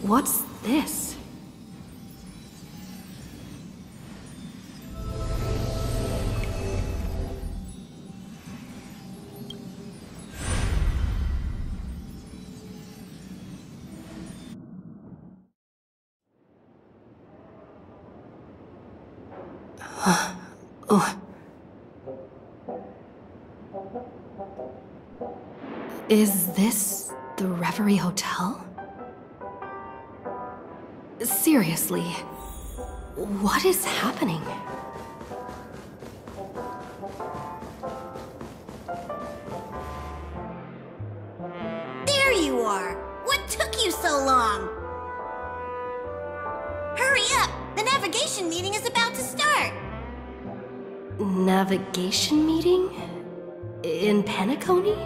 What's this? Is this the Reverie Hotel? Seriously, what is happening? There you are! What took you so long? Hurry up! The navigation meeting is about to start! Navigation meeting? In Penacony?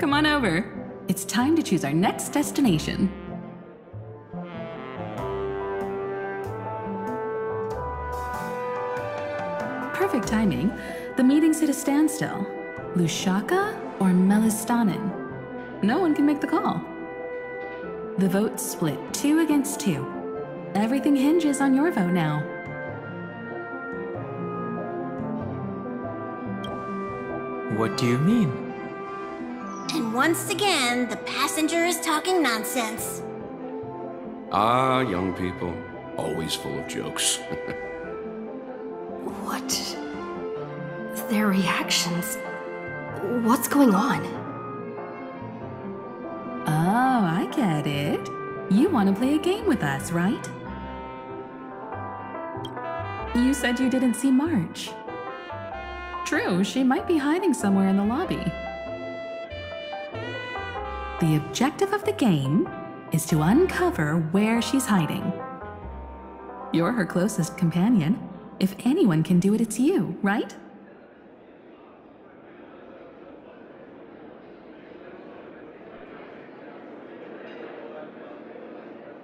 Come on over. It's time to choose our next destination. Perfect timing. The meeting's at a standstill. Lushaka or Melistanin? No one can make the call. The vote's split 2 against 2. Everything hinges on your vote now. What do you mean? And once again, the passenger is talking nonsense. Ah, young people. Always full of jokes. What? Their reactions? What's going on? Oh, I get it. You want to play a game with us, right? You said you didn't see March. True, she might be hiding somewhere in the lobby. The objective of the game is to uncover where she's hiding. You're her closest companion. If anyone can do it, it's you, right?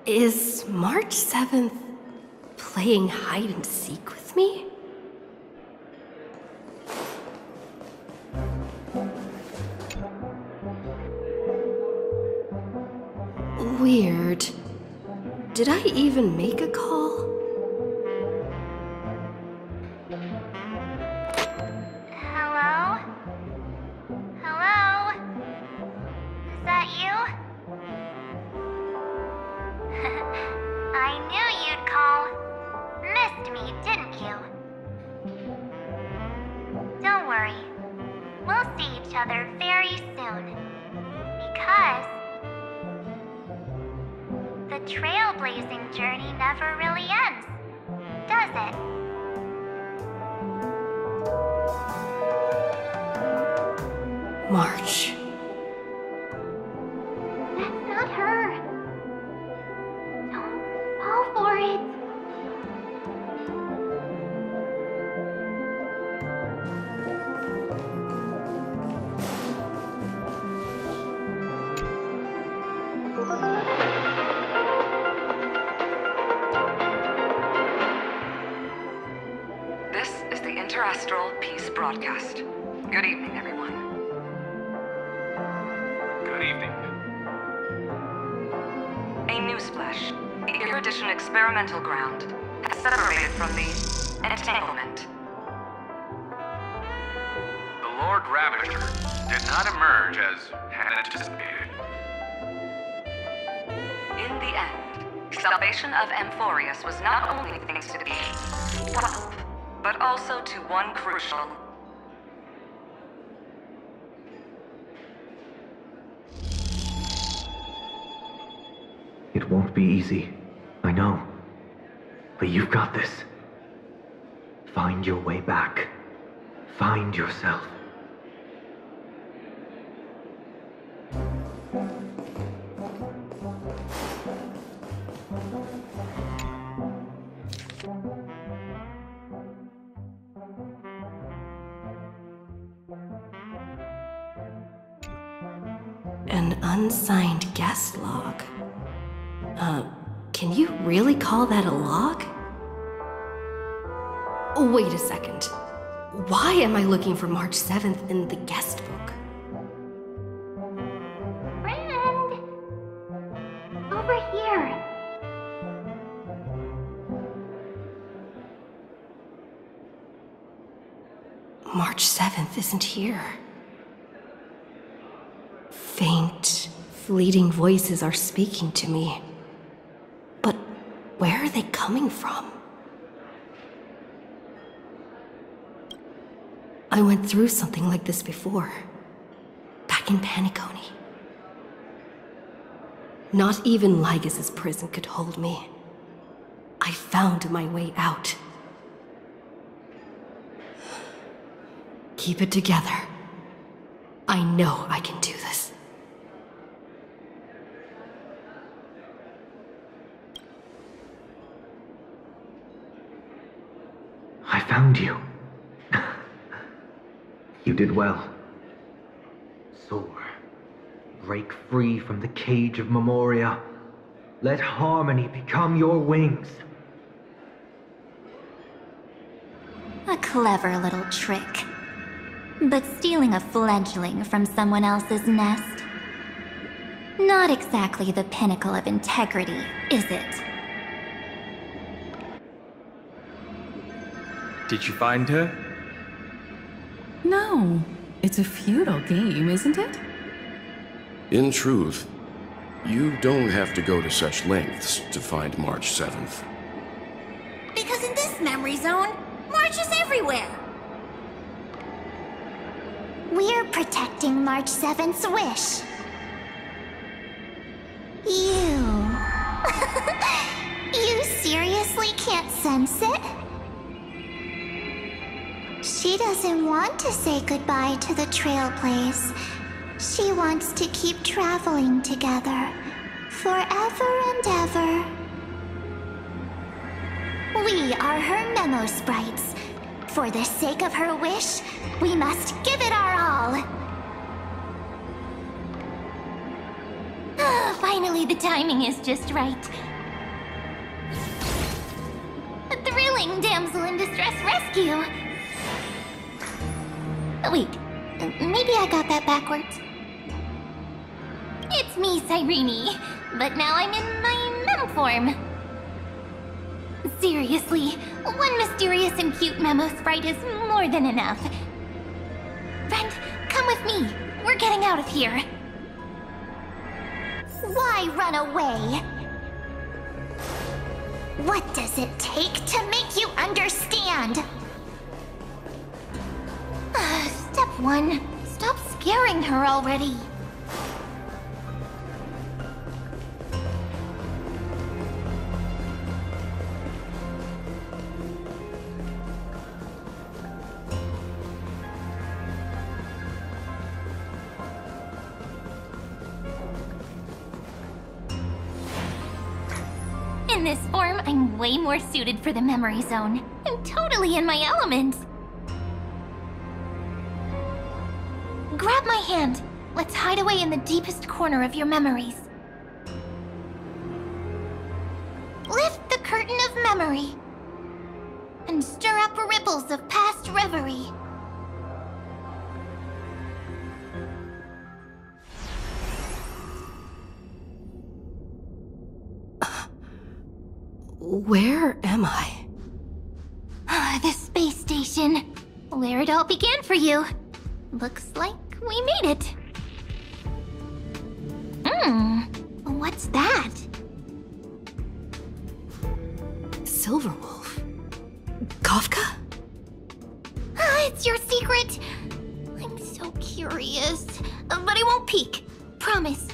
Is March 7th playing hide and seek with me? Weird. Did I even make a call? Hello? Hello? Is that you? I knew you'd call. Missed me, didn't you? Don't worry. We'll see each other very soon. Because the trailblazing journey never really ends, does it? March. That's not her. Don't fall for it. This is the Interastral Peace Broadcast. Good evening, everyone. Good evening. A newsflash. The Erudition experimental ground has separated from the entanglement. The Lord Ravager did not emerge as had anticipated. In the end, salvation of Amphorius was not only thanks to the 12, but also to one crucial. It won't be easy, I know. But you've got this. Find your way back. Find yourself. An unsigned guest log. Can you really call that a log? Wait a second. Why am I looking for March 7th in the guest book? Friend! here? March 7th isn't here. Faint, fleeting voices are speaking to me. But where are they coming from? I went through something like this before. Back in Paniconi. Not even Lygus' prison could hold me. I found my way out. Keep it together. I know I can do this. I found you. You did well. Soar. Break free from the cage of Memoria. Let harmony become your wings. A clever little trick. But stealing a fledgling from someone else's nest? Not exactly the pinnacle of integrity, is it? Did you find her? No. It's a futile game, isn't it? In truth, you don't have to go to such lengths to find March 7th. Because in this memory zone, March is everywhere. We're protecting March 7th's wish. You... You seriously can't sense it? She doesn't want to say goodbye to the trail place. She wants to keep traveling together. Forever and ever. We are her memo sprites. For the sake of her wish, we must give it our all. Finally, the timing is just right. A thrilling damsel in distress rescue. Wait, maybe I got that backwards. It's me, Cyrene, but now I'm in my mem form. Seriously, one mysterious and cute memo sprite is more than enough. Friend, come with me. We're getting out of here. Why run away? What does it take to make you understand? Step 1. Stop scaring her already. In this form, I'm way more suited for the memory zone. I'm totally in my element. Grab my hand. Let's hide away in the deepest corner of your memories. Lift the curtain of memory. And stir up ripples of past reverie. Where am I? The space station. Where it all began for you. Looks like we made it. What's that? Silverwolf? Kafka? It's your secret. I'm so curious. But I won't peek. Promise.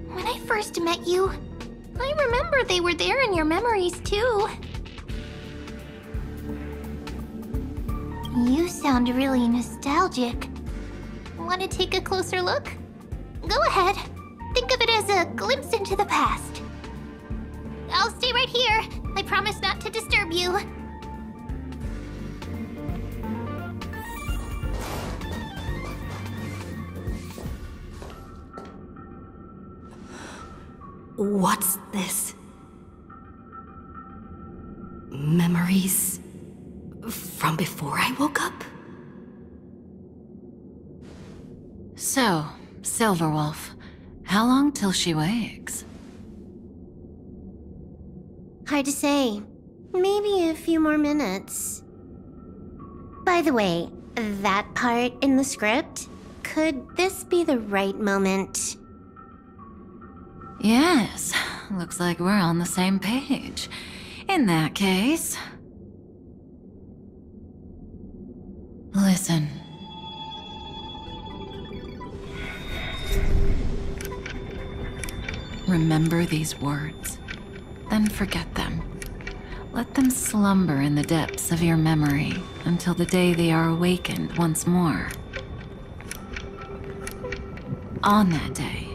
When I first met you, I remember they were there in your memories too. You sound really nostalgic. Want to take a closer look? Go ahead. Think of it as a glimpse into the past. I'll stay right here. I promise not to disturb you. What's this? Memories from before I woke up? So, Silverwolf, how long till she wakes? Hard to say. Maybe a few more minutes. By the way, that part in the script, could this be the right moment? Yes, looks like we're on the same page. In that case... Listen. Remember these words, then forget them. Let them slumber in the depths of your memory until the day they are awakened once more. On that day,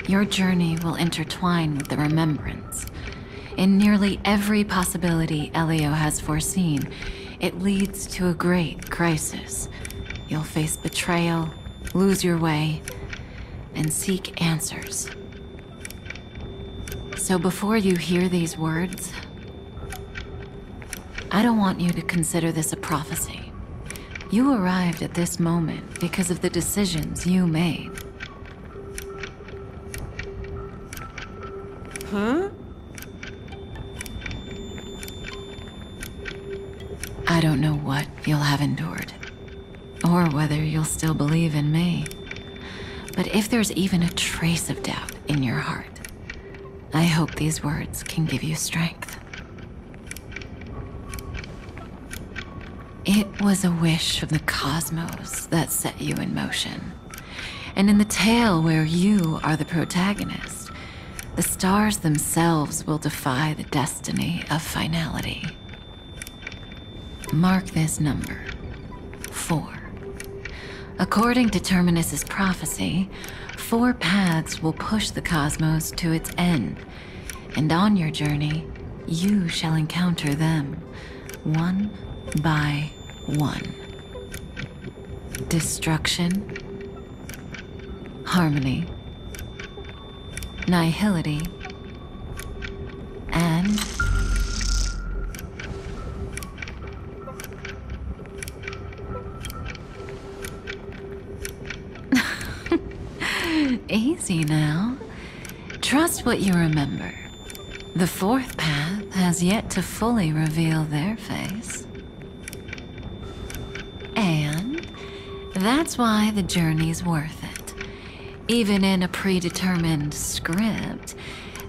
your journey will intertwine with the remembrance. In nearly every possibility Elio has foreseen, it leads to a great crisis. You'll face betrayal, lose your way, and seek answers. So before you hear these words, I don't want you to consider this a prophecy. You arrived at this moment because of the decisions you made. Huh? I don't know what you'll have endured, or whether you'll still believe in me. But if there's even a trace of doubt in your heart, I hope these words can give you strength. It was a wish of the cosmos that set you in motion. And in the tale where you are the protagonist, the stars themselves will defy the destiny of finality. Mark this number, 4. According to Terminus's prophecy, 4 paths will push the cosmos to its end, and on your journey, you shall encounter them, one by one. Destruction, harmony, nihility, and easy now. Trust what you remember. The 4th path has yet to fully reveal their face. And that's why the journey's worth it. Even in a predetermined script,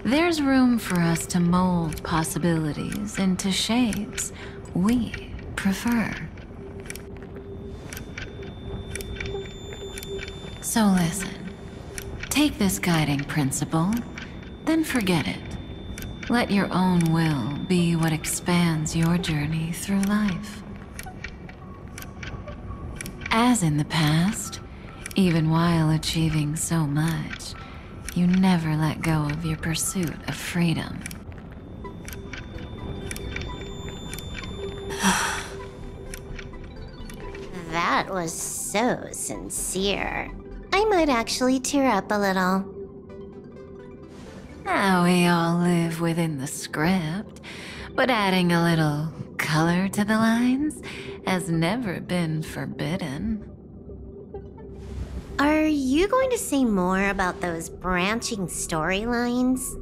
there's room for us to mold possibilities into shapes we prefer. So listen. Take this guiding principle, then forget it. Let your own will be what expands your journey through life. As in the past, even while achieving so much, you never let go of your pursuit of freedom. That was so sincere. I might actually tear up a little. Now we all live within the script, but adding a little color to the lines has never been forbidden. Are you going to say more about those branching storylines?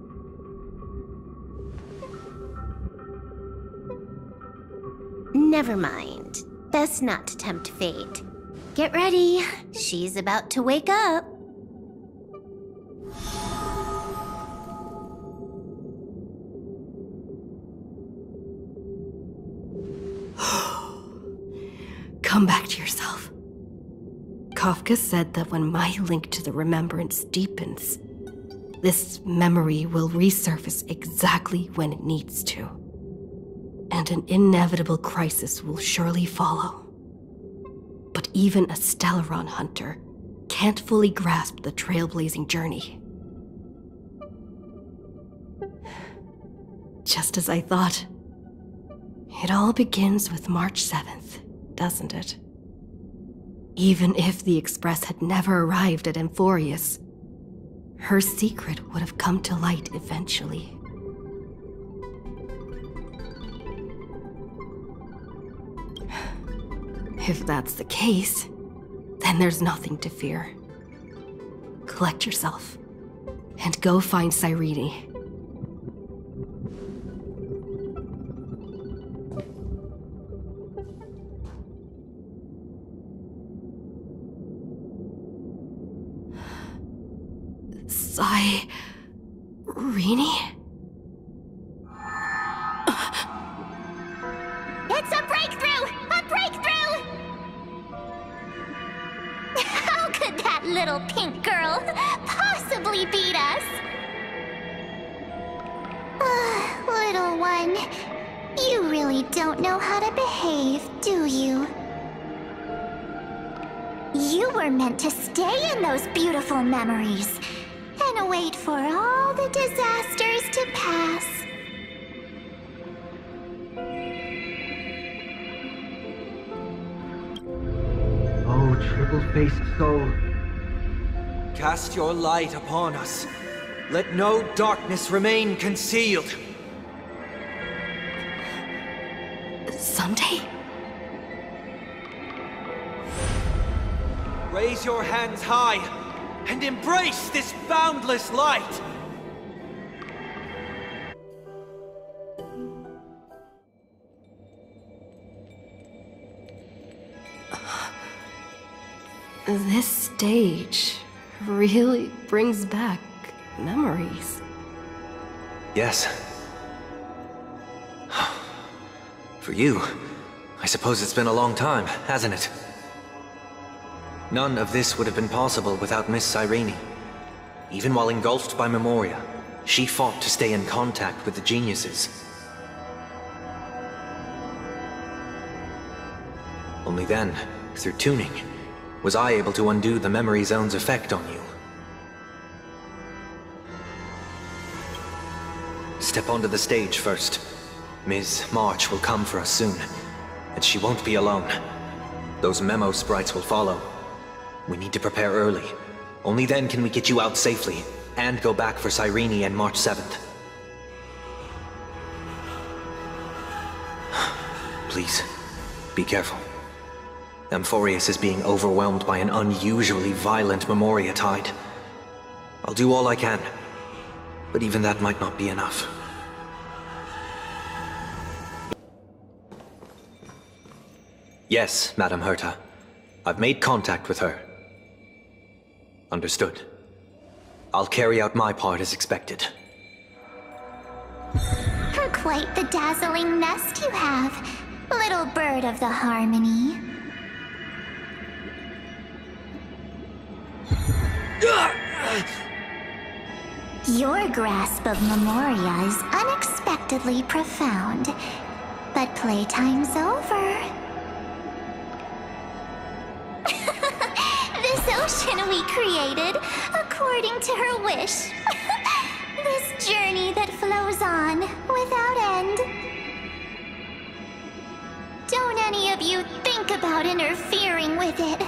Never mind. Best not to tempt fate. Get ready. She's about to wake up. Come back to yourself. Kafka said that when my link to the remembrance deepens, this memory will resurface exactly when it needs to. And an inevitable crisis will surely follow. But even a Stellaron hunter can't fully grasp the trailblazing journey. Just as I thought. It all begins with March 7th, doesn't it? Even if the Express had never arrived at Amphorius, her secret would have come to light eventually. If that's the case, then there's nothing to fear. Collect yourself, and go find Cyrene. Rini? It's a breakthrough! A breakthrough! How could that little pink girl possibly beat us? Little one, you really don't know how to behave, do you? You were meant to stay in those beautiful memories and wait for all the disasters to pass. Oh, triple-faced soul. Cast your light upon us. Let no darkness remain concealed. Someday? Raise your hands high and embrace this boundless light. This stage really brings back memories. Yes. For you, I suppose it's been a long time, hasn't it? None of this would have been possible without Miss Cyrene. Even while engulfed by Memoria, she fought to stay in contact with the geniuses. Only then, through tuning, was I able to undo the memory zone's effect on you. Step onto the stage first. Ms. March will come for us soon, and she won't be alone. Those memo sprites will follow. We need to prepare early. Only then can we get you out safely, and go back for Cyrene and March 7th. Please, be careful. Amphorius is being overwhelmed by an unusually violent Memoria tide. I'll do all I can, but even that might not be enough. Yes, Madame Herta. I've made contact with her. Understood. I'll carry out my part as expected. Quite the dazzling nest you have, little bird of the harmony. Your grasp of Memoria is unexpectedly profound, but playtime's over. This ocean we created, according to her wish. This journey that flows on, without end. Don't any of you think about interfering with it.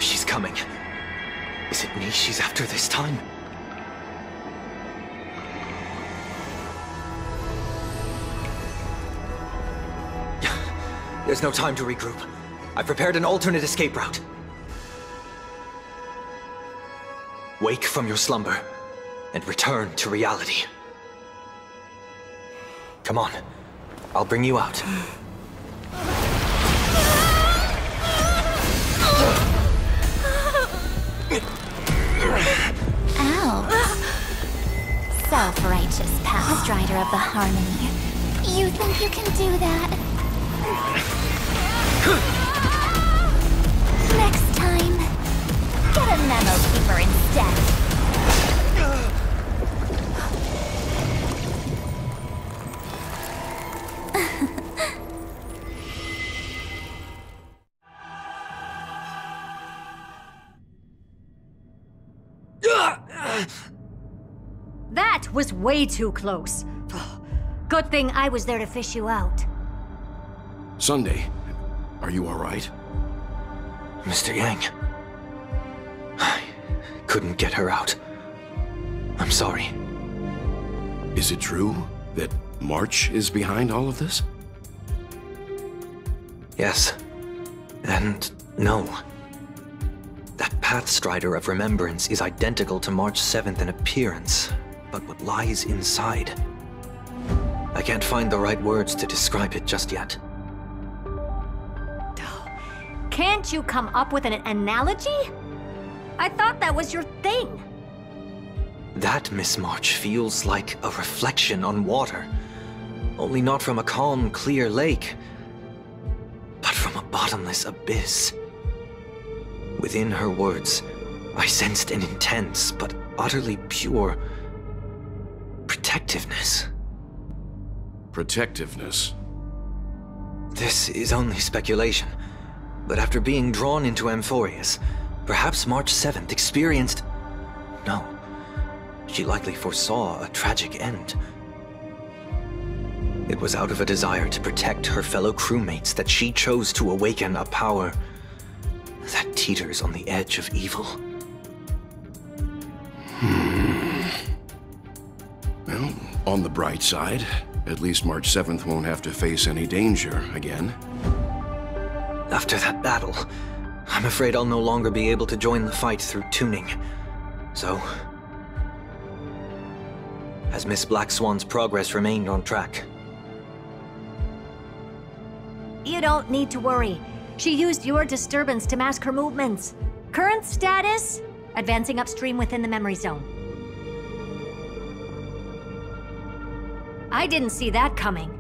She's coming. Is it me she's after this time? There's no time to regroup. I've prepared an alternate escape route. Wake from your slumber and return to reality. Come on, I'll bring you out. Ow. Self-righteous pathstrider of the harmony. You think you can do that? Next time, get a memo keeper instead. That was way too close. Good thing I was there to fish you out. Sunday, are you all right? Mr. Yang. I couldn't get her out. I'm sorry. Is it true that March is behind all of this? Yes. And no. That Pathstrider of Remembrance is identical to March 7th in appearance, but what lies inside? I can't find the right words to describe it just yet. Can't you come up with an analogy? I thought that was your thing. That, Miss March, feels like a reflection on water. Only not from a calm, clear lake, but from a bottomless abyss. Within her words, I sensed an intense but utterly pure protectiveness. Protectiveness? This is only speculation, but after being drawn into Amphorius, perhaps March 7th experienced... No, she likely foresaw a tragic end. It was out of a desire to protect her fellow crewmates that she chose to awaken a power that teeters on the edge of evil. Well, on the bright side, at least March 7th won't have to face any danger again. After that battle, I'm afraid I'll no longer be able to join the fight through tuning. So, has Miss Black Swan's progress remained on track? You don't need to worry. She used your disturbance to mask her movements. Current status? Advancing upstream within the memory zone. I didn't see that coming.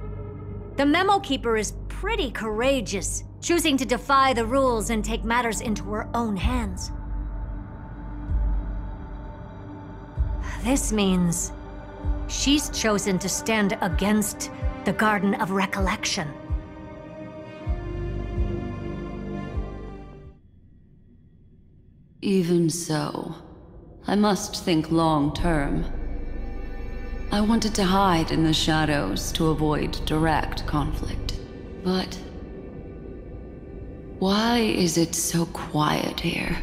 The Memo Keeper is pretty courageous, choosing to defy the rules and take matters into her own hands. This means she's chosen to stand against the Garden of Recollection. Even so, I must think long-term. I wanted to hide in the shadows to avoid direct conflict. But why is it so quiet here?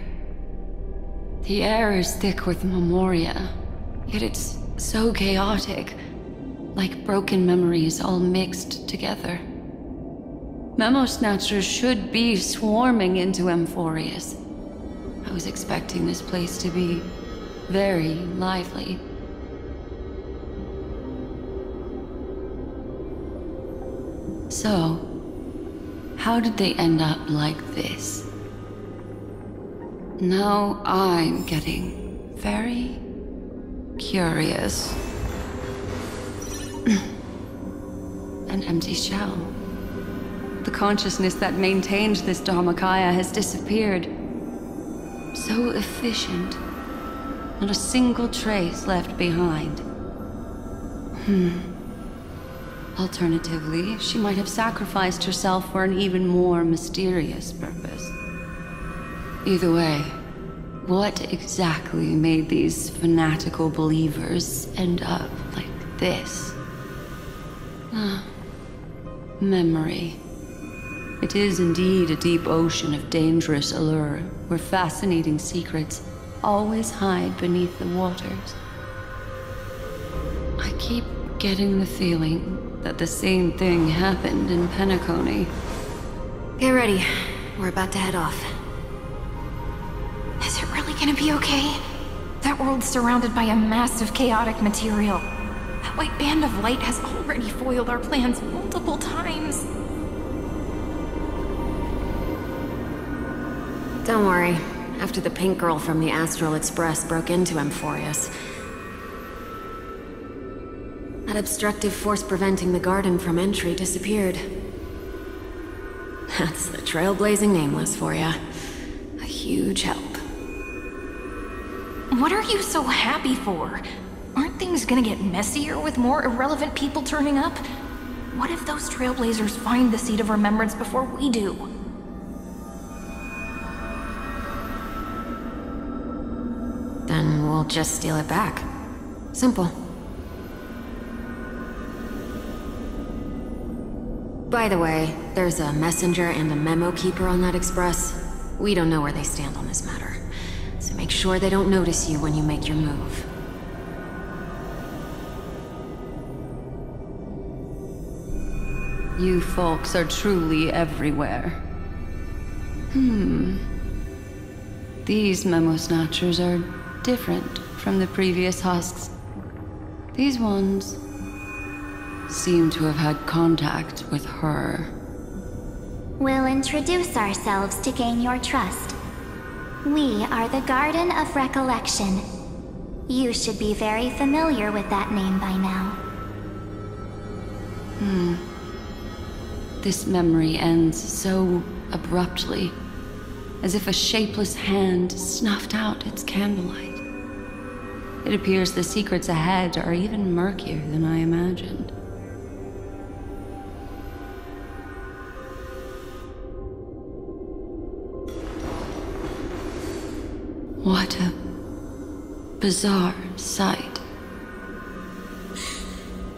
The air is thick with memoria, yet it's so chaotic, like broken memories all mixed together. Memo Snatchers should be swarming into Amphorius. I was expecting this place to be very lively. So, how did they end up like this? Now I'm getting very curious. An empty shell. The consciousness that maintained this Dharmakaya has disappeared. So efficient. Not a single trace left behind. Alternatively, she might have sacrificed herself for an even more mysterious purpose. Either way, what exactly made these fanatical believers end up like this? Memory. It is indeed a deep ocean of dangerous allure, where fascinating secrets always hide beneath the waters. I keep getting the feeling that the same thing happened in Penacony. Get ready. We're about to head off. Is it really gonna be okay? That world's surrounded by a massive chaotic material. That white band of light has already foiled our plans multiple times. Don't worry. After the pink girl from the Astral Express broke into Amphorius, that obstructive force preventing the garden from entry disappeared. That's the trailblazing Nameless for ya. A huge help. What are you so happy for? Aren't things gonna get messier with more irrelevant people turning up? What if those trailblazers find the Seat of Remembrance before we do? Then we'll just steal it back. Simple. By the way, there's a messenger and a memo keeper on that express. We don't know where they stand on this matter, so make sure they don't notice you when you make your move. You folks are truly everywhere. These Memo Snatchers are different from the previous husks. These ones seem to have had contact with her. We'll introduce ourselves to gain your trust. We are the Garden of Recollection. You should be very familiar with that name by now. This memory ends so abruptly, as if a shapeless hand snuffed out its candlelight. It appears the secrets ahead are even murkier than I imagined. What a bizarre sight.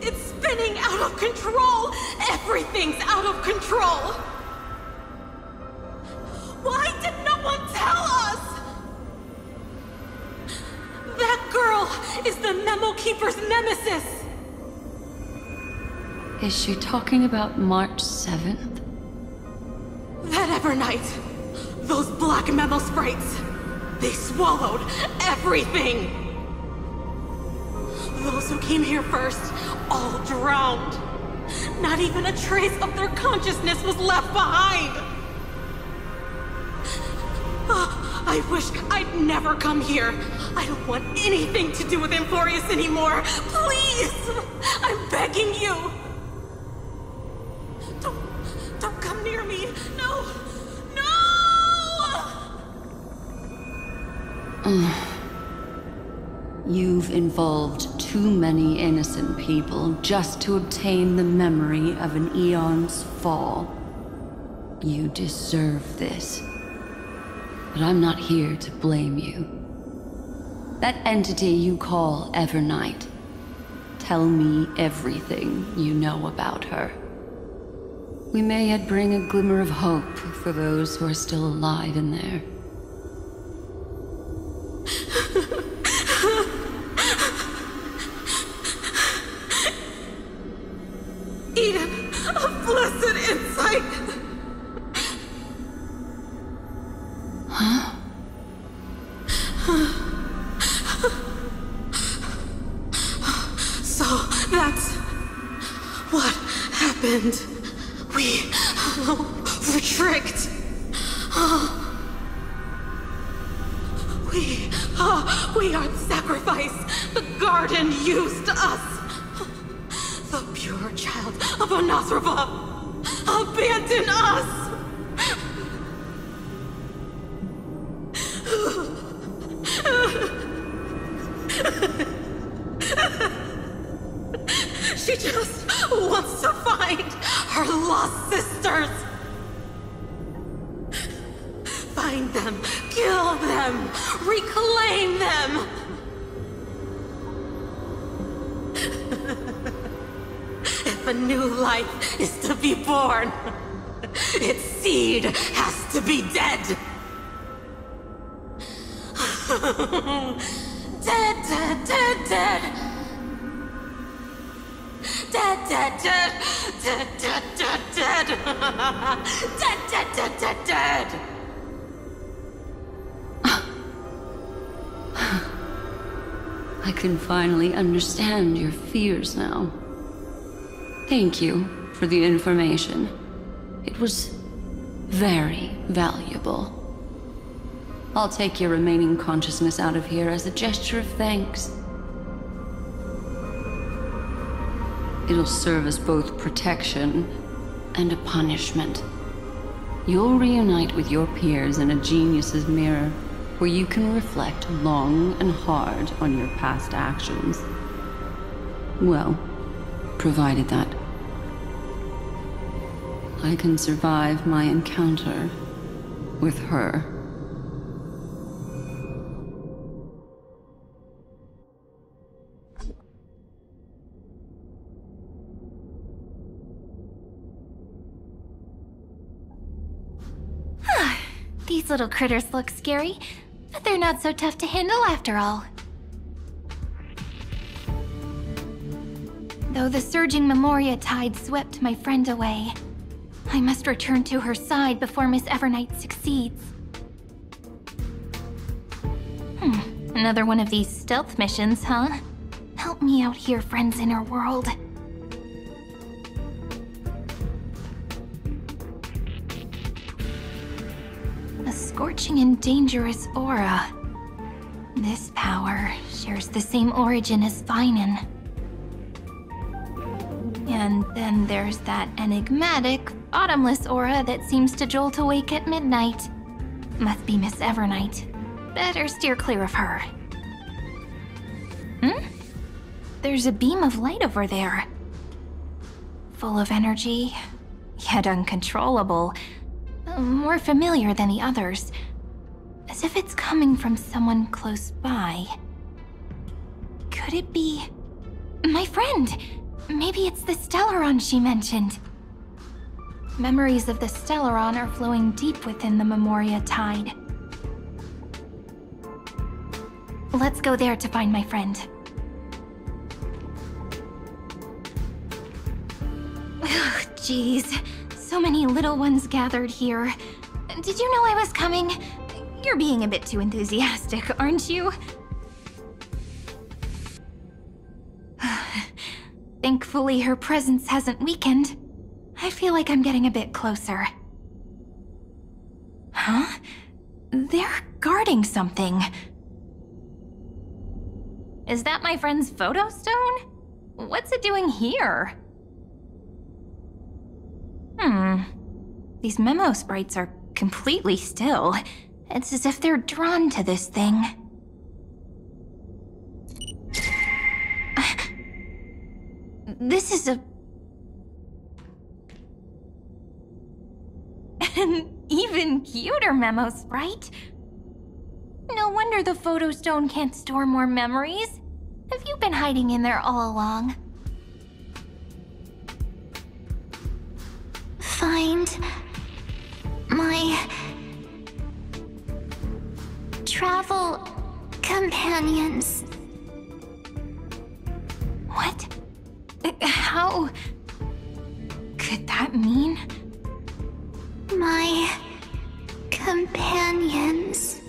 It's spinning out of control! Everything's out of control! Why did no one tell us? That girl is the Memo Keeper's nemesis! Is she talking about March 7th? That evernight, those black Memo sprites, they swallowed everything! Those who came here first, all drowned. Not even a trace of their consciousness was left behind! I wish I'd never come here. I don't want anything to do with Amphorius anymore. Please! I'm begging you! Don't come near me! No! You've involved too many innocent people just to obtain the memory of an eon's fall. You deserve this. But I'm not here to blame you. That entity you call Evernight, tell me everything you know about her. We may yet bring a glimmer of hope for those who are still alive in there. Eden, a blessed insight! Huh? So, that's what happened. We were tricked. We are the sacrifice the garden used us. The pure child of Anasrava abandoned us. She just wants to find her lost sisters. Find them, kill them, reclaim them. If a new life is to be born, its seed has to be dead. Dead, dead, dead, dead. Dead, dead, dead, dead, dead, dead, dead. Dead, dead, dead, dead, dead. I can finally understand your fears now. Thank you for the information. It was very valuable. I'll take your remaining consciousness out of here as a gesture of thanks. It'll serve as both protection and a punishment. You'll reunite with your peers in a genius's mirror, where you can reflect long and hard on your past actions. Well, provided that I can survive my encounter with her. These little critters look scary, but they're not so tough to handle after all. Though the surging Memoria tide swept my friend away, I must return to her side before Miss Evernight succeeds. Another one of these stealth missions, huh? Help me out here, friends in her world. surging and dangerous aura. This power shares the same origin as Finan. And then there's that enigmatic, bottomless aura that seems to jolt awake at midnight. Must be Miss Evernight. Better steer clear of her. There's a beam of light over there. Full of energy, yet uncontrollable. More familiar than the others. As if it's coming from someone close by. Could it be... my friend? Maybe it's the Stellaron she mentioned. Memories of the Stellaron are flowing deep within the Memoria tide. Let's go there to find my friend. Jeez, so many little ones gathered here. Did you know I was coming? You're being a bit too enthusiastic, aren't you? Thankfully, her presence hasn't weakened. I feel like I'm getting a bit closer. Huh? They're guarding something. Is that my friend's photo stone? What's it doing here? These memo sprites are completely still. It's as if they're drawn to this thing. This is an even cuter memo sprite. No wonder the photo stone can't store more memories. Have you been hiding in there all along? Find my travel companions. What? How could that mean? My companions.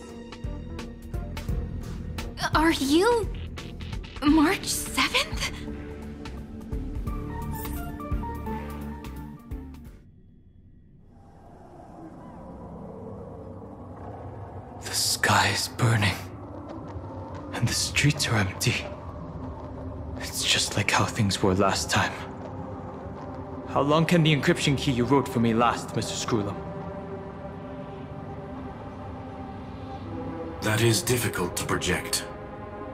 Are you March 7th? The sky is burning, and the streets are empty. It's just like how things were last time. How long can the encryption key you wrote for me last, Mr. Screwlam? That is difficult to project.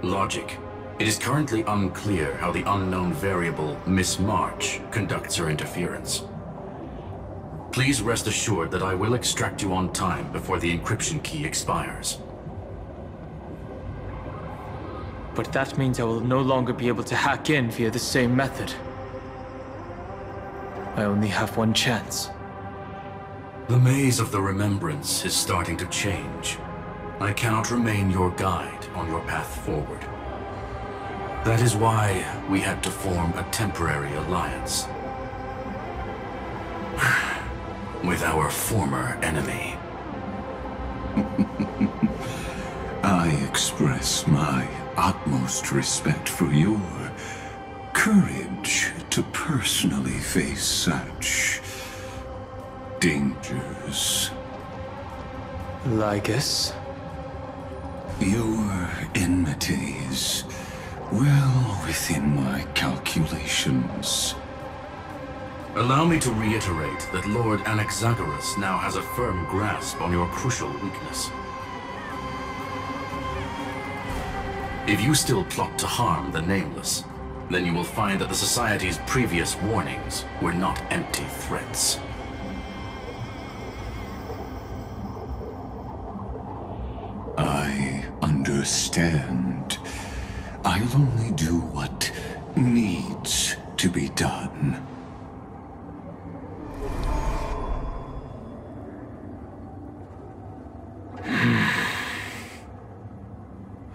Logic. It is currently unclear how the unknown variable, Miss March, conducts her interference. Please rest assured that I will extract you on time before the encryption key expires. But that means I will no longer be able to hack in via the same method. I only have one chance. The maze of the Remembrance is starting to change. I cannot remain your guide on your path forward. That is why we had to form a temporary alliance. With our former enemy. I express my utmost respect for your courage to personally face such dangers. Lygus? Your enmities, well within my calculations. Allow me to reiterate that Lord Anaxagoras now has a firm grasp on your crucial weakness. If you still plot to harm the Nameless, then you will find that the Society's previous warnings were not empty threats. I understand. I'll only do what needs to be done.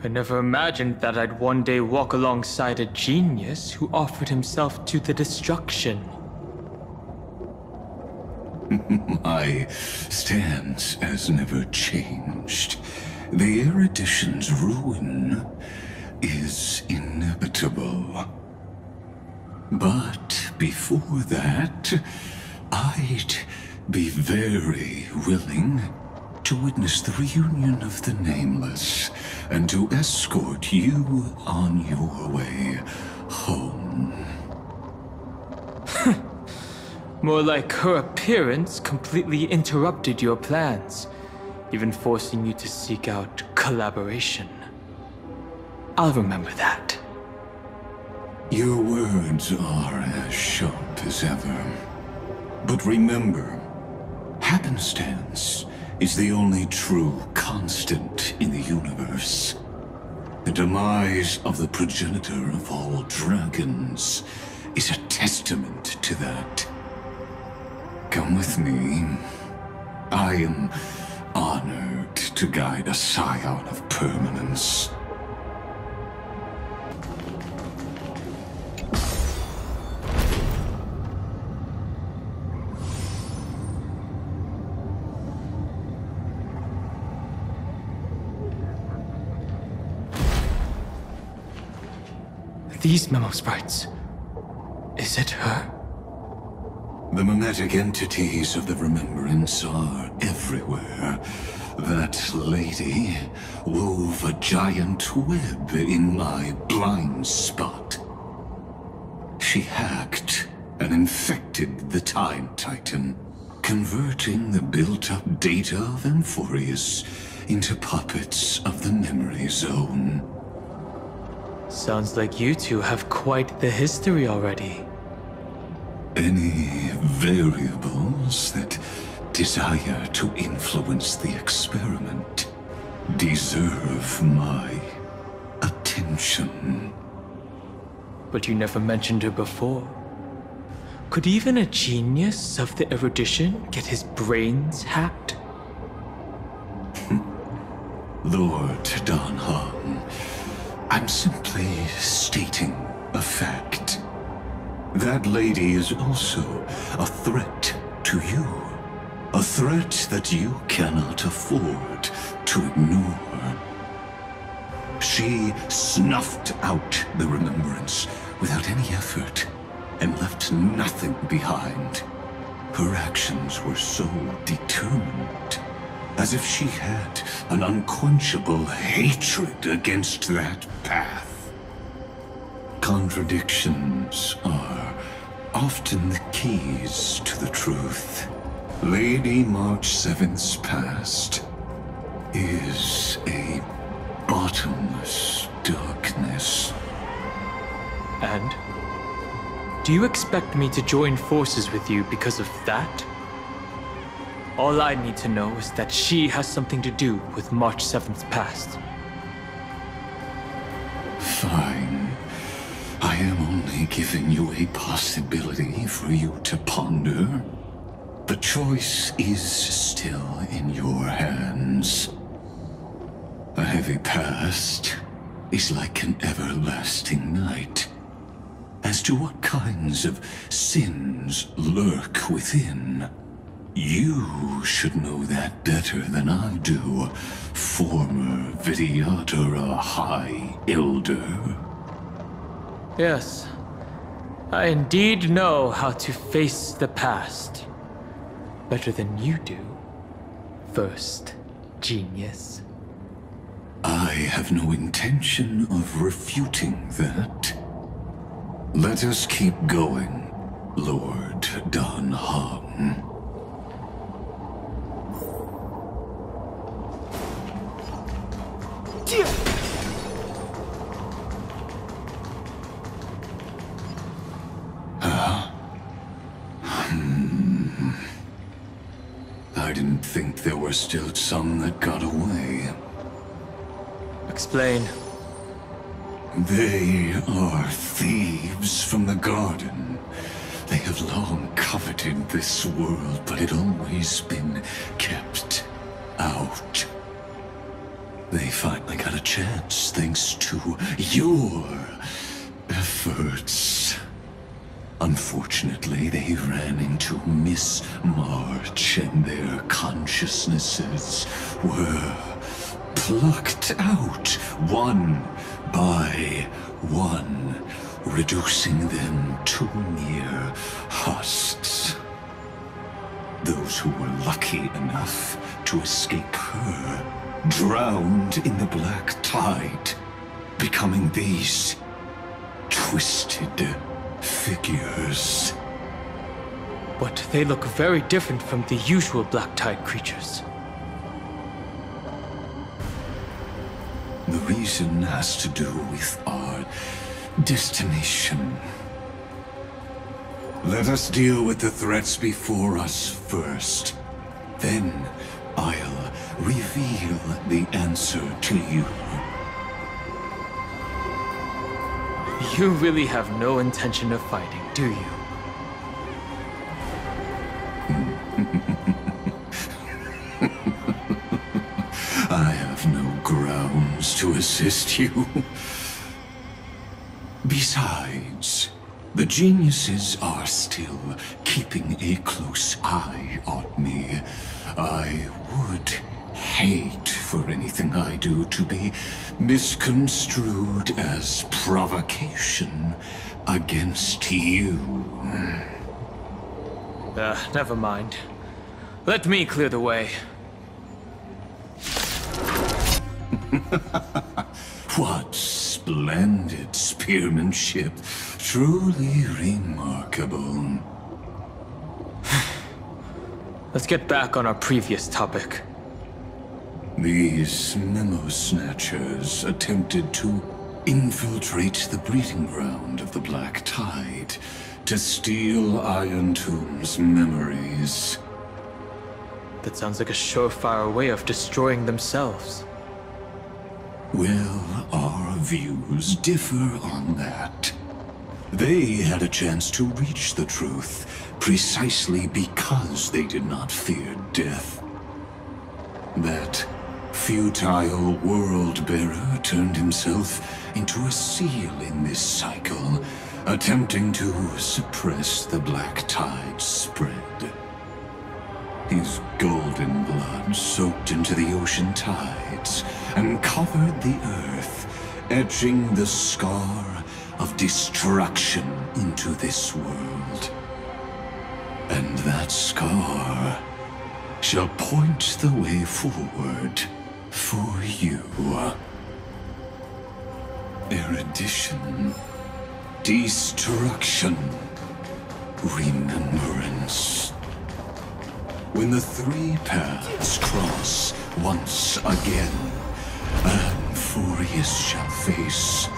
I never imagined that I'd one day walk alongside a genius who offered himself to the destruction. My stance has never changed. The erudition's ruin is inevitable. But before that, I'd be very willing to witness the reunion of the Nameless and to escort you on your way home. More like her appearance completely interrupted your plans, even forcing you to seek out collaboration. I'll remember that. Your words are as sharp as ever. But remember, happenstance is the only true constant in the universe. The demise of the progenitor of all dragons is a testament to that. Come with me. I am honored to guide a scion of permanence. These memo sprites. Is it her? The mimetic entities of the Remembrance are everywhere. That lady wove a giant web in my blind spot. She hacked and infected the Time Titan, converting the built-up data of Amphorius into puppets of the Memory Zone. Sounds like you two have quite the history already. Any variables that desire to influence the experiment deserve my attention. But you never mentioned her before. Could even a genius of the erudition get his brains hacked? Lord Don Han, I'm simply stating a fact. That lady is also a threat to you. A threat that you cannot afford to ignore. She snuffed out the Remembrance without any effort and left nothing behind. Her actions were so determined, as if she had an unquenchable hatred against that path. Contradictions are often the keys to the truth. Lady March 7th's past is a bottomless darkness. And? Do you expect me to join forces with you because of that? All I need to know is that she has something to do with March 7th's past. Fine. I am only giving you a possibility for you to ponder. The choice is still in your hands. A heavy past is like an everlasting night. As to what kinds of sins lurk within, you should know that better than I do, former Vidyadhara High Elder. Yes, I indeed know how to face the past. Better than you do, first genius. I have no intention of refuting that. Let us keep going, Lord Don Han. I didn't think there were still some that got away. Explain. They are thieves from the garden. They have long coveted this world, but it always been kept out. They finally got a chance thanks to your efforts. Unfortunately, they ran into Miss March and their consciousnesses were plucked out one by one, reducing them to mere husks. Those who were lucky enough to escape her, drowned in the black tide, becoming these twisted figures. But they look very different from the usual black tide creatures. The reason has to do with our destination. Let us deal with the threats before us first. Then I'll reveal the answer to you. You really have no intention of fighting, do you? I have no grounds to assist you. Besides, the geniuses are still keeping a close eye on me. I would hate for anything I do to be misconstrued as provocation against you. Never mind. Let me clear the way. What splendid spearmanship. Truly remarkable. Let's get back on our previous topic. These memo snatchers attempted to infiltrate the breeding ground of the Black Tide to steal Iron Tomb's memories. That sounds like a surefire way of destroying themselves. Well, our views differ on that. They had a chance to reach the truth precisely because they did not fear death. That futile world-bearer turned himself into a seal in this cycle, attempting to suppress the Black Tide's spread. His golden blood soaked into the ocean tides and covered the earth, etching the scar of destruction into this world. And that scar shall point the way forward for you. Erudition, destruction, remembrance. When the three paths cross once again, Amphorius shall face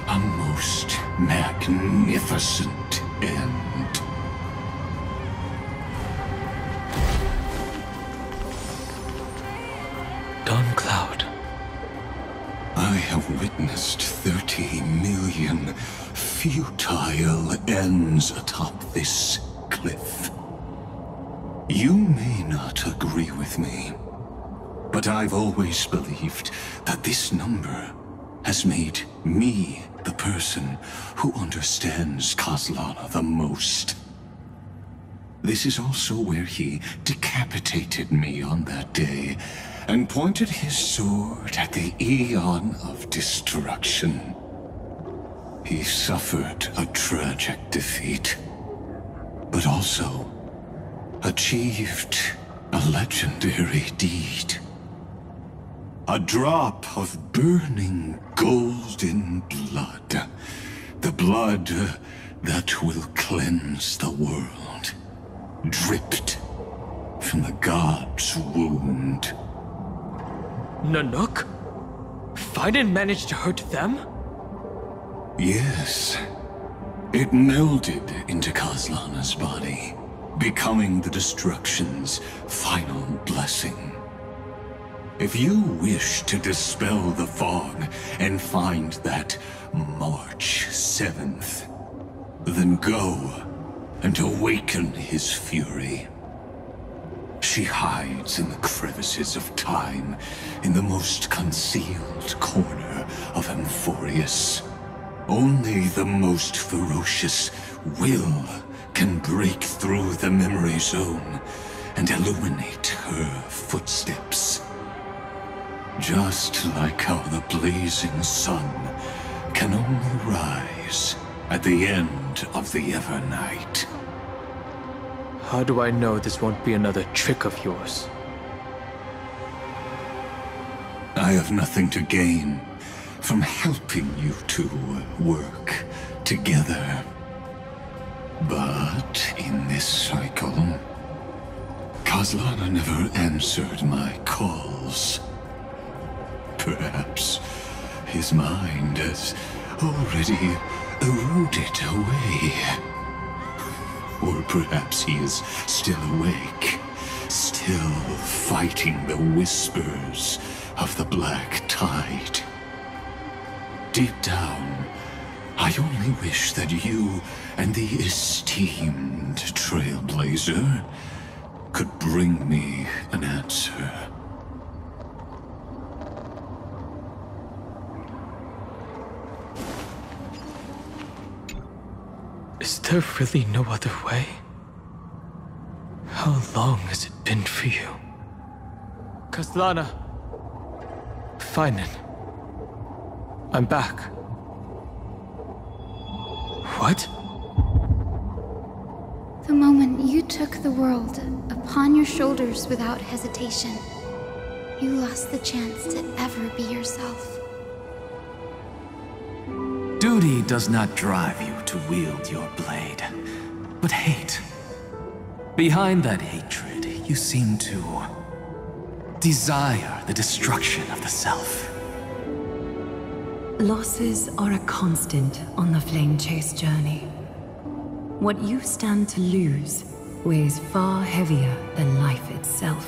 a most magnificent end. Dawn Cloud. I have witnessed 30 million futile ends atop this cliff. You may not agree with me, but I've always believed that this number has made me the person who understands Kozlana the most. This is also where he decapitated me on that day and pointed his sword at the Aeon of Destruction. He suffered a tragic defeat, but also achieved a legendary deed. A drop of burning golden blood. The blood that will cleanse the world. Dripped from the god's wound. Nanook? Fiden managed to hurt them? Yes. It melded into Kozlana's body, becoming the Destruction's final blessing. If you wish to dispel the fog and find that March 7th, then go and awaken his fury. She hides in the crevices of time, in the most concealed corner of Amphorius. Only the most ferocious will can break through the memory zone and illuminate her footsteps. Just like how the blazing sun can only rise at the end of the evernight. How do I know this won't be another trick of yours? I have nothing to gain from helping you two work together. But in this cycle, Kaslana never answered my calls. Perhaps his mind has already eroded away. Or perhaps he is still awake, still fighting the whispers of the Black Tide. Deep down, I only wish that you and the esteemed Trailblazer could bring me an answer. Is there really no other way? How long has it been for you? Kaslana! Fine then. I'm back. What? The moment you took the world upon your shoulders without hesitation, you lost the chance to ever be yourself. Duty does not drive you to wield your blade, but hate. Behind that hatred, you seem to desire the destruction of the self. Losses are a constant on the Flame Chase journey. What you stand to lose weighs far heavier than life itself.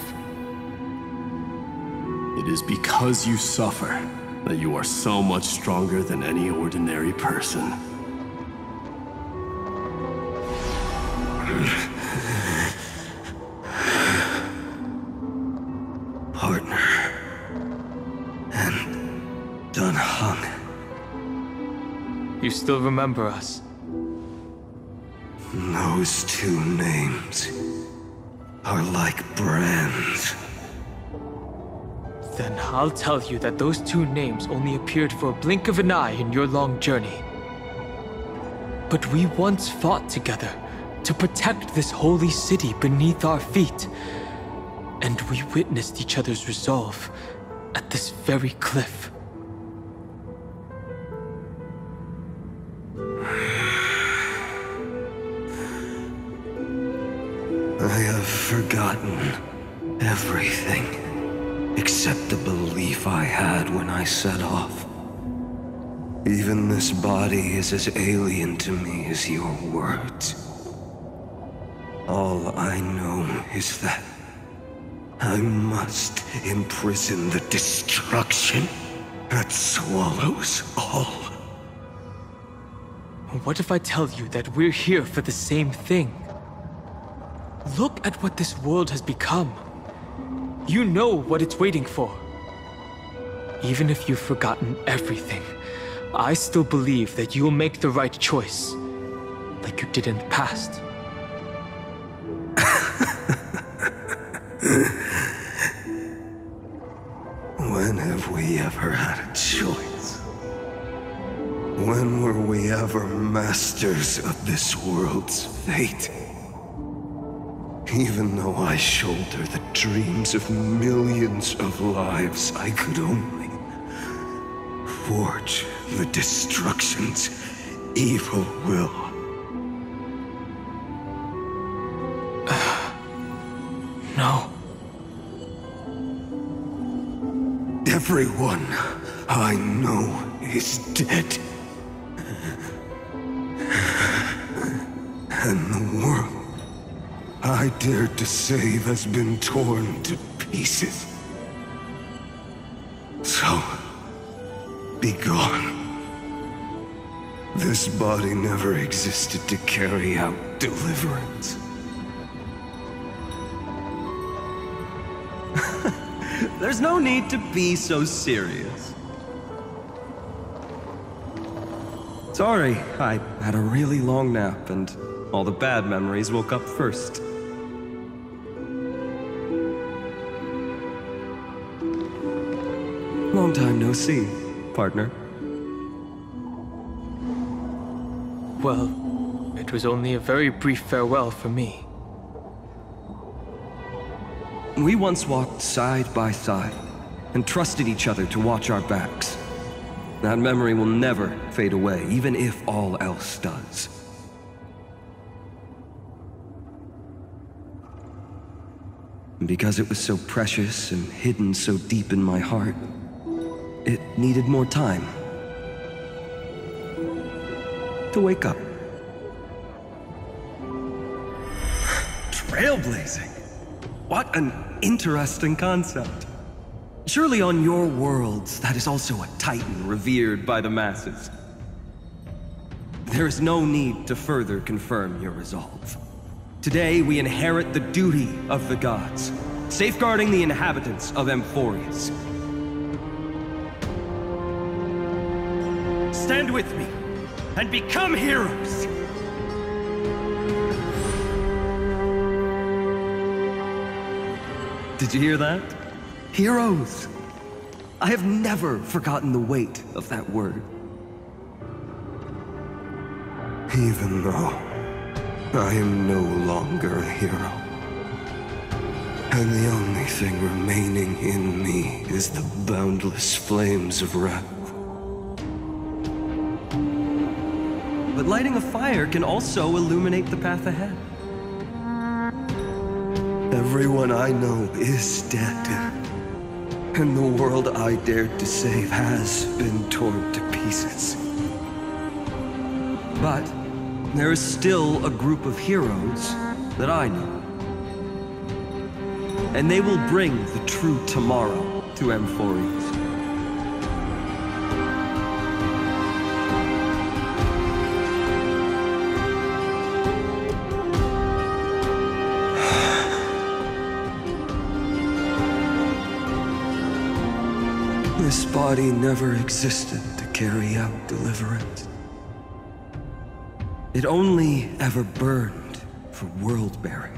It is because you suffer that you are so much stronger than any ordinary person. Partner. And done hung. You still remember us? Those two names are like brands. Then I'll tell you that those two names only appeared for a blink of an eye in your long journey. But we once fought together to protect this holy city beneath our feet. And we witnessed each other's resolve at this very cliff. I have forgotten everything, except the belief I had when I set off. Even this body is as alien to me as your words. All I know is that I must imprison the destruction that swallows all. What if I tell you that we're here for the same thing? Look at what this world has become. You know what it's waiting for. Even if you've forgotten everything, I still believe that you'll make the right choice, like you did in the past. When have we ever had a choice? When were we ever masters of this world's fate? Even though I shoulder the dreams of millions of lives, I could only forge the destruction's evil will. No. Everyone I know is dead. And the world I dared to save has been torn to pieces. So, be gone. This body never existed to carry out deliverance. There's no need to be so serious. Sorry, I had a really long nap and all the bad memories woke up first. Long time no see, partner. Well, it was only a very brief farewell for me. We once walked side by side, and trusted each other to watch our backs. That memory will never fade away, even if all else does. And because it was so precious and hidden so deep in my heart, it needed more time to wake up. Trailblazing? What an interesting concept. Surely on your worlds, that is also a titan revered by the masses. There is no need to further confirm your resolve. Today, we inherit the duty of the gods, safeguarding the inhabitants of Amphorius. Stand with me, and become heroes! Did you hear that? Heroes! I have never forgotten the weight of that word. Even though I am no longer a hero, and the only thing remaining in me is the boundless flames of wrath. But lighting a fire can also illuminate the path ahead. Everyone I know is dead, and the world I dared to save has been torn to pieces. But there is still a group of heroes that I know. And they will bring the true tomorrow to Amphorius. This body never existed to carry out deliverance. It only ever burned for world-bearing.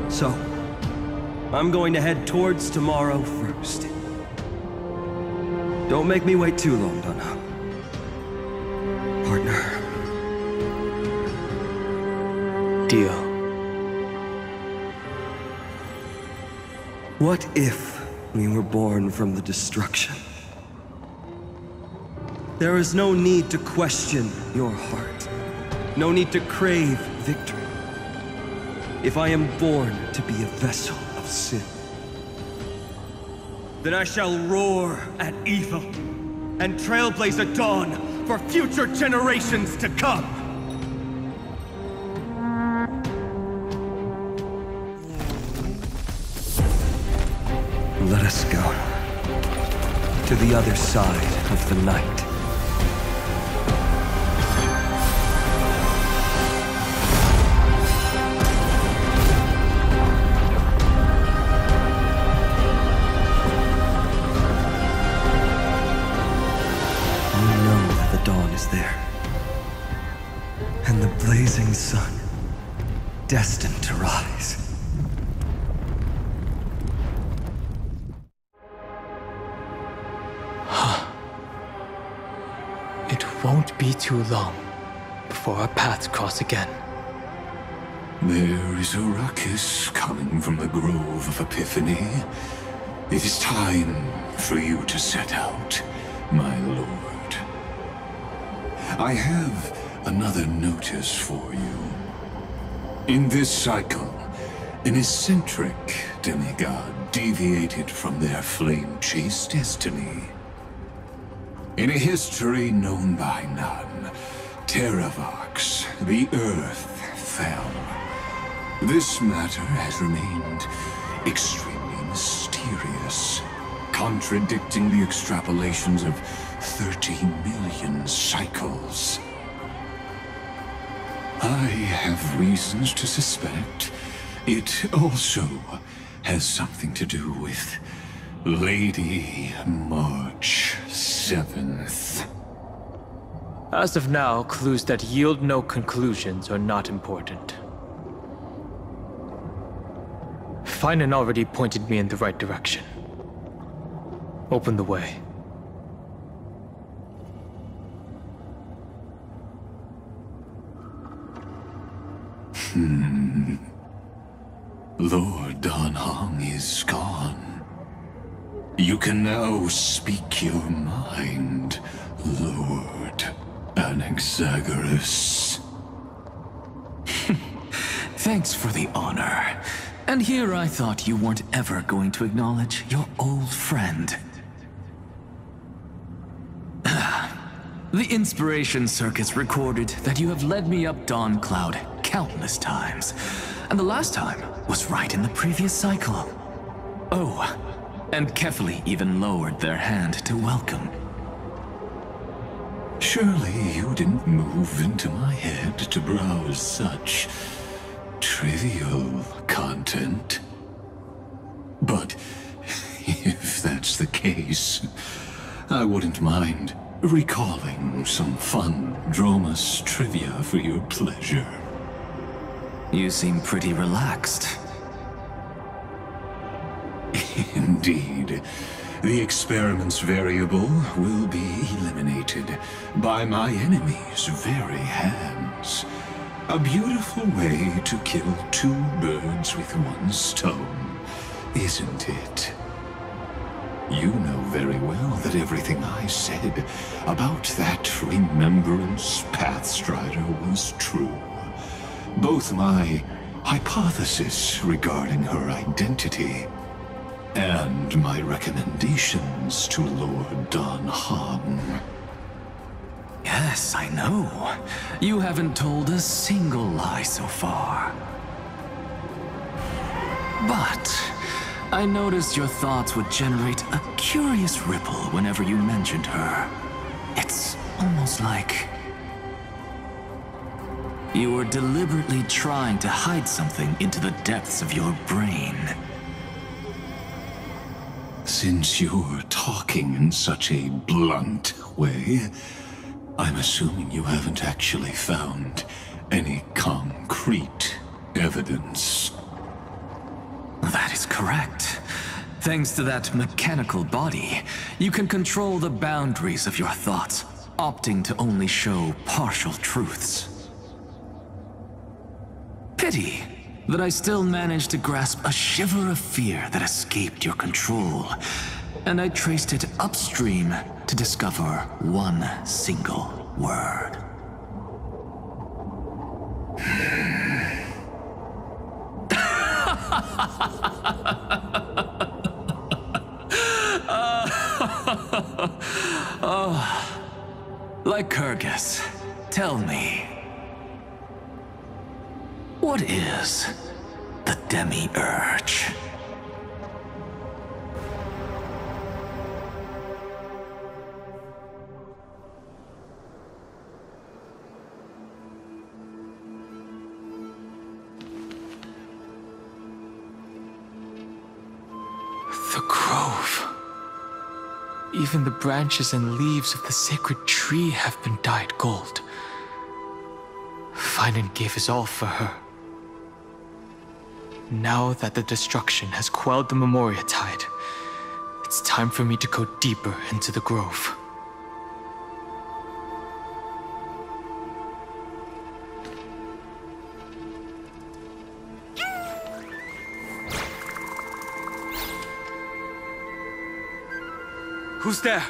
So, I'm going to head towards tomorrow first. Don't make me wait too long, Donna. Partner. Deal. What if we were born from the destruction? There is no need to question your heart. No need to crave victory. If I am born to be a vessel of sin, then I shall roar at evil and trailblaze a dawn for future generations to come. Let us go to the other side of the night. There, and the blazing sun, destined to rise. It won't be too long before our paths cross again. There is a ruckus coming from the Grove of Epiphany. It is time for you to set out, my lord. I have another notice for you. In this cycle, an eccentric demigod deviated from their flame-chased destiny. In a history known by none, Terravox, the Earth, fell. This matter has remained extremely mysterious, contradicting the extrapolations of 30 million cycles. I have reasons to suspect it also has something to do with Lady March 7th. As of now, clues that yield no conclusions are not important. Finan already pointed me in the right direction. Open the way. Lord Danhong is gone. You can now speak your mind, Lord Anaxagoras. Thanks for the honor. And here I thought you weren't ever going to acknowledge your old friend. The Inspiration Circus recorded that you have led me up Dawn Cloud countless times, and the last time was right in the previous cycle. Oh, and Kefali even lowered their hand to welcome. Surely you didn't move into my head to browse such trivial content. But if that's the case, I wouldn't mind recalling some fun Dromus trivia for your pleasure. You seem pretty relaxed. Indeed. The experiment's variable will be eliminated by my enemy's very hands. A beautiful way to kill two birds with one stone, isn't it? You know very well that everything I said about that Remembrance Pathstrider was true. Both my hypothesis regarding her identity and my recommendations to Lord Danhong. Yes, I know. You haven't told a single lie so far. But I noticed your thoughts would generate a curious ripple whenever you mentioned her. It's almost like you were deliberately trying to hide something into the depths of your brain. Since you're talking in such a blunt way, I'm assuming you haven't actually found any concrete evidence. That is correct. Thanks to that mechanical body, you can control the boundaries of your thoughts, opting to only show partial truths. Pity that I still managed to grasp a shiver of fear that escaped your control, and I traced it upstream to discover one single word. Oh, Lycurgus, tell me, what is the Demiurge? The grove. Even the branches and leaves of the sacred tree have been dyed gold. Finan gave his all for her. Now that the destruction has quelled the Memoria tide, it's time for me to go deeper into the grove. Who's there?